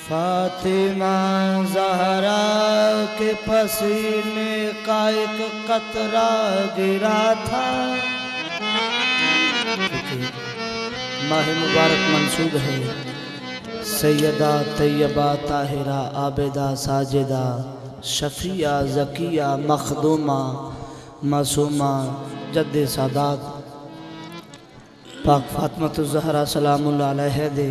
फातिमा ज़हरा के पसीने का एक कतरा गिरा था। माह मुबारक मंसूब है सैयदा तैयबा ताहिरा आबिदा साजिदा शफिया ज़किया मखदूमा मासूमा जद्दे सादात पाक फातिमा ज़हरा सलामुल्लाह अलैहा दे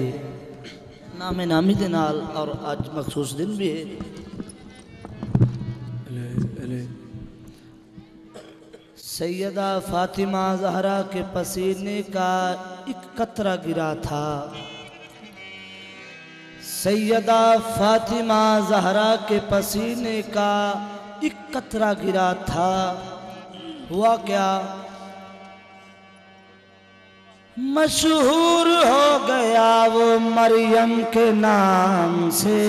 नाम नामी दे नाल और आज मखसूस दिन भी है। सैयदा फातिमा ज़हरा के पसीने का एक कतरा गिरा था। सैयदा फातिमा ज़हरा के पसीने का एक कतरा गिरा था। हुआ क्या? मशहूर हो गया वो मरियम के नाम से।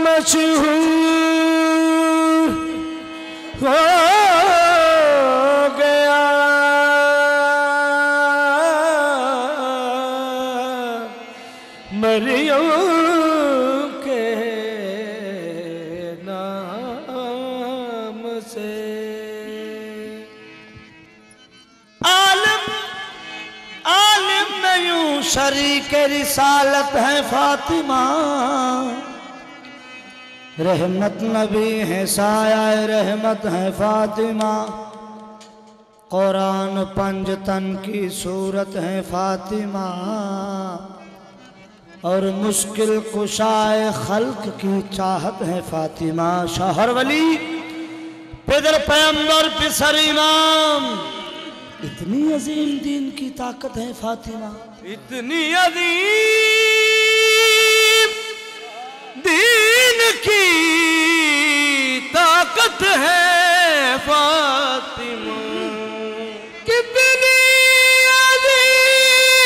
मशहूर हो गया मरियम के नाम से। शरीक रिसालत है फातिमा, रहमत नबी है साया रहमत है फातिमा। कुरान पंजतन की सूरत है फातिमा और मुश्किल कुशाए खल्क की चाहत है फातिमा। शहर वली पैदर पैगंबर पिसर इमाम, इतनी अजीम दीन की ताकत है फातिमा, इतनी अजीम दीन की ताकत है फातिमा। कितनी अजीम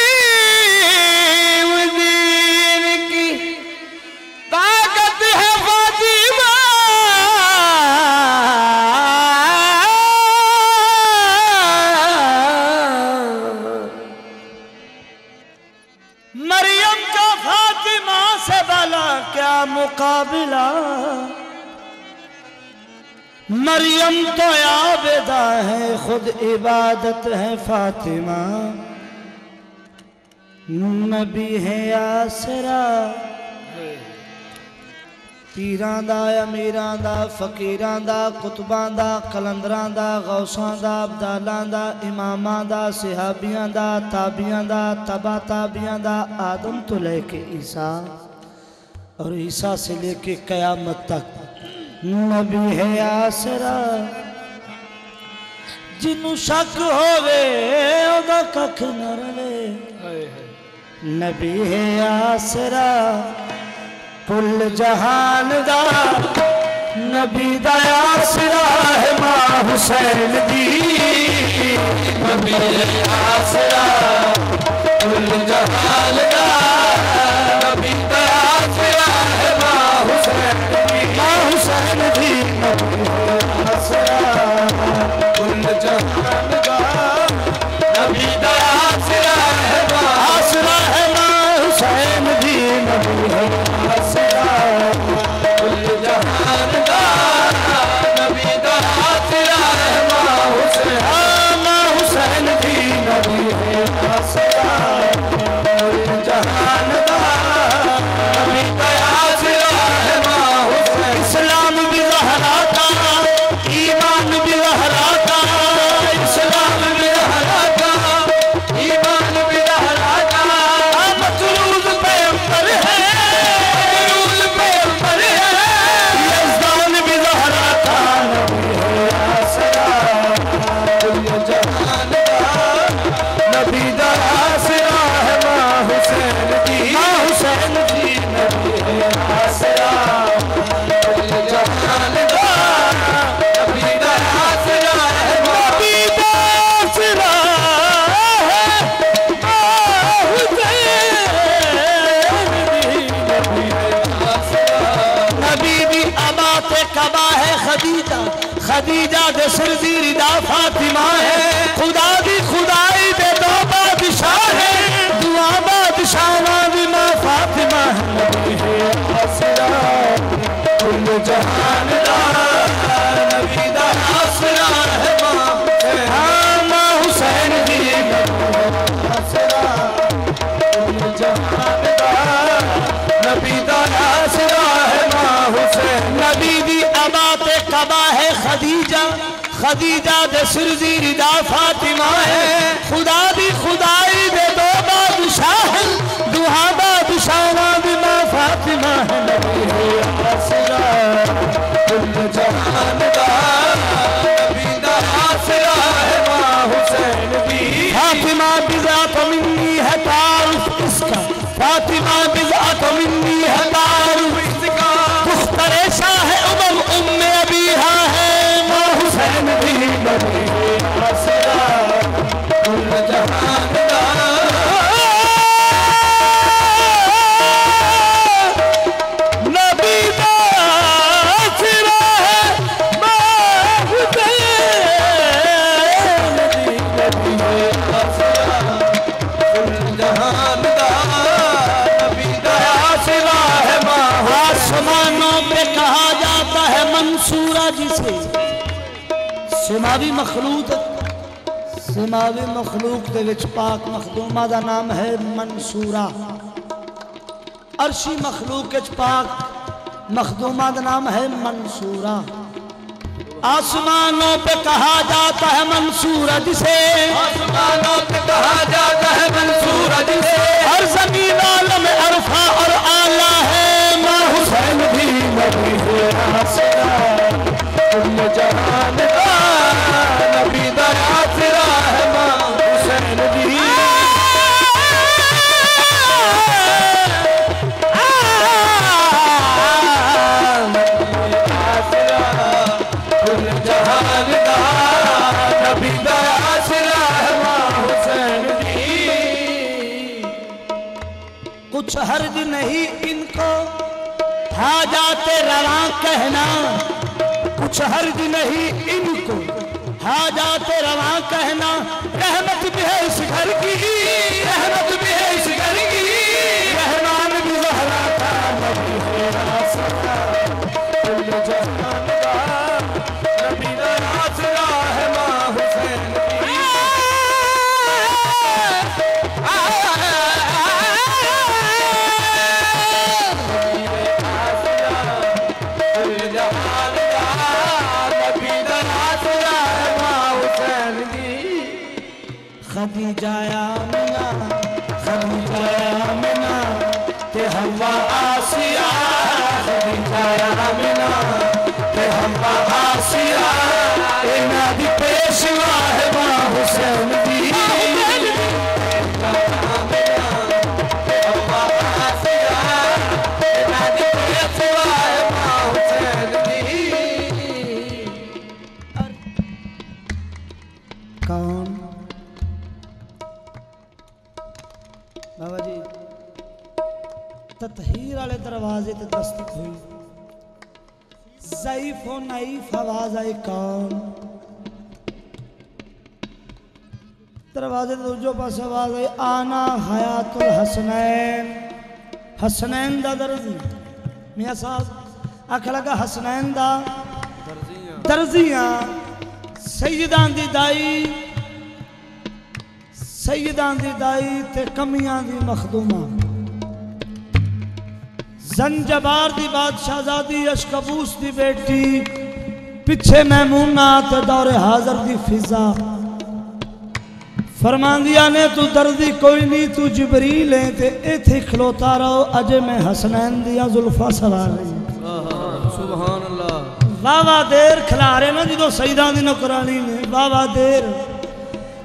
दीन की ताकत है फातिमा। मरियम का फातिमा से भला क्या मुकाबिला। मरियम तो आबिदा है खुद इबादत है फातिमा। नबी है आसरा पीरां दा अमीरां दा फकीरां दा कुतबां दा कलंदरां दा गौसां दा अब्दालां दा इमामां दा सहाबियां दा ताबियां दा तबा ताबियां दा आदम तो लेके ईसा और ईसा से लेके कयामत तक नबी है आसरा। जिन्नू शक होवे ओदा कख न रले। नबी है आसरा कुल जहान दा। नबी दा आसरा है मां हुसैन दी। नबी है आसरा कुल जहान दा। नबी दा आसरा है मां हुसैन दी। मां हुसैन दी नबी है आसरा कुल जहान दा। नबी दा आसरा है मां हुसैन दी नबी है आसरा कुल जहान दा। नबी दा आसरा है मां हुसैन दी नबी है आसरा कुल जहान खदीजा दे सिर दी रिदा फातिमा है, खुदा दी खुदाई दे दो बादशाह है, दुआ बादशाह दी मां फातिमा है, नबी है आसरा कुल जहान दा, नबी दा आसरा है मां हुसैन दी आसरा कुल जहान दा, नबी दा आसरा है मां हुसैन। नबी दी अबा ते कबा है खदीजा, खदीजा दे सिर दी रिदा फातिमा है, खुदा दी खुदाई दे दो बादशाह, दुआ बादशाह दी मां फातिमा है, नबी है आसरा कुल जहान दा, नबी दा आसरा है मां हुसैन दी। फातिमा बिज़ात मिन्नी है तारुफ इसका, फातिमा बिज़ात मिन्नी है तारुफ इसका, पुख्तरे शाह उमम उम्मे अबीहा है मां हुसैन दी, नबी है आसरा कुल जहान दा, नबी दा आसरा है मां हुसैन दी, नबी है आसरा कुल जहान दा, नबी दा आसरा है मां। आसमानों पे कहा जाता है मंसूरा जिसे, सिमावी मखलूक, सिमावी मखलूक दे विच पाक मखदूमा दा नाम है मंसूरा, अर्शी मखलूक के पाक मखदूमा दा नाम है मंसूरा। आसमानों पे कहा जाता है मंसूरा जिसे, आसमानों पे कहा जाता है मंसूरा जिसे, हर ज़मीन आलम अरफा और आला है मां हुसैन भी, नबी है आसरा कुल जहान दा, नबी दा आसरा है मां हुसैन भी। कुछ हर्ज नहीं इनको हाजाते रवा कहना, कुछ हर्ज नहीं इनको हाजाते रवा कहना, रहमत भी है इस घर की, रहमत भी है इस घर की, रहमान भी ज़हरा का, नबी है आसरा कुल जहान दा, नबी दा आसरा है मां हुसैन की। खदीजा आमिना, खदीजा आमिना ते हवा आसिया, खदीजा आमिना ते हवा आसिया, इना दी पेशवा है मां हुसैन दी, बाबा जी ततहीर वाले दरवाजे ते दस्तक हुई, ज़ईफ़ व नईफ़ आवाज़ आई, कौन? दरवाजे दूजो पास आवाज़ आई, आना हयातुल हसनैन, हसनैन दा दर्जी। मियाँ साहब आख लगा हसनैन दा दर्जियां, सैयदां दी दाई, सैयदां दी दाई ते कमियां दी मखदूमा, जंजबार दी बादशाहजादी, अशकबूस दी बेटी, पिछे मैमूना ते दौरे हाजर दी फिजा। फरमांदिया ने तू दर्दी कोई नहीं, तू जिबरील है ते इथे खलोता रहो, अजे मैं हसनैन दिया जुल्फा सवार रही। सुभान अल्लाह। वावा देर खिलारे ना जो सईदा दी नौकरानी ने, वावा देर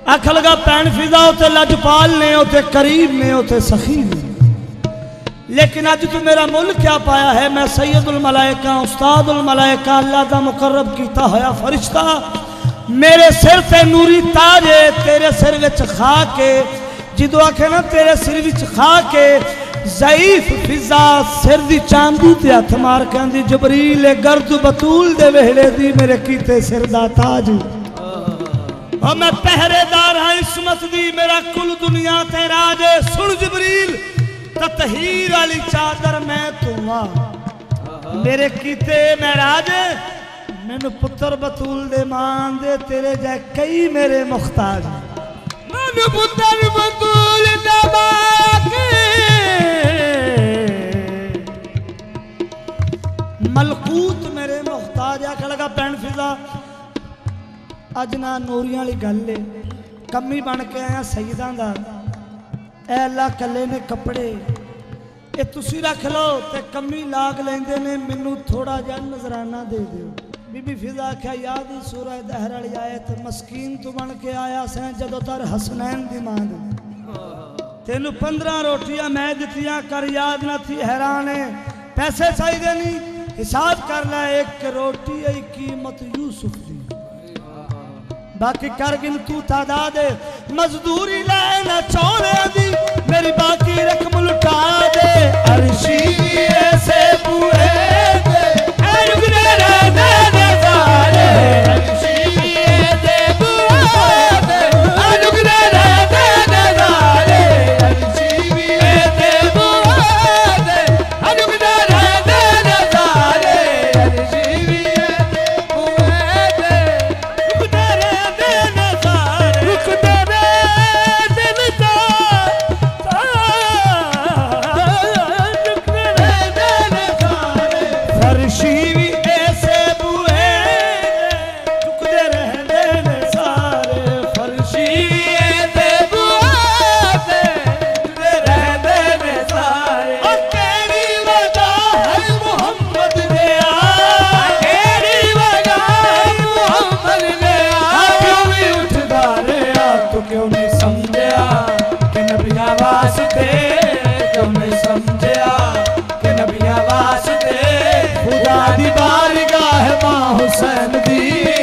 अख लगा भैन फिजा उते लजपाल ने, उते करीब ने, उते सखी ने, लेकिन अज तू मेरा मुल क्या पाया है? मैं सैयदुल मलाइका, उस्तादुल मलाइका, अल्लाह दा मुकर्रब कीता होया फरिश्ता, मेरे सिर ते नूरी ताज है, तेरे सिर विच खा के, जिदों आखे ना तेरे सिर विच खा के ज़ईफ फिजा सिर दी चांदी ते हथ मार कहंदी जबरील गर्द बतूल दे वेहले दी मेरे कीते सिर दा ताज और मैं पहरेदार हाँ इसमत दी मेरा कुल दुनिया ते राज सुन जबरील ततहीर वाली चादर मैं तुआ मेरे कीते मैं राज मैनू पुत्र बतूल दे मान दे तेरे जाए कई मेरे मुख्ताज मैनू पुत्र बतूल दे मलकूत मेरे मुख्ताज आख लगा भैन फिजा अज ना नूरियां वाली गल है कमी बन के आया सईदां दा ऐ अल्लाह कले ने कपड़े ये तुसी रख लो ते कमी लाग लेंदे ने मैनू थोड़ा जा नजराना दे दियो बीबी फिजा आख्या याद ही सूरह दहर वाली आयत मस्कीन तू बन के आया सैं जदों तर हसनैन दी मां तेनू 15 रोटियां मैं दित्तियां कर याद ना थी हैरान है पैसे चाहिए नहीं हिसाब कर ला एक रोटी की कीमत यूसुफ दी बाकी कर गिन तू तादाद मजदूरी लेना चौले दी मेरी बाकी रकम लुटा दे अर्शी ऐसे बुए दे रुकने रहने नजारे अर्शी ऐसे बुए दे रुकने रहने नजारे अर्शी ऐसे बुए दे रुकने रहने नजारे अर्शी हुसैन दी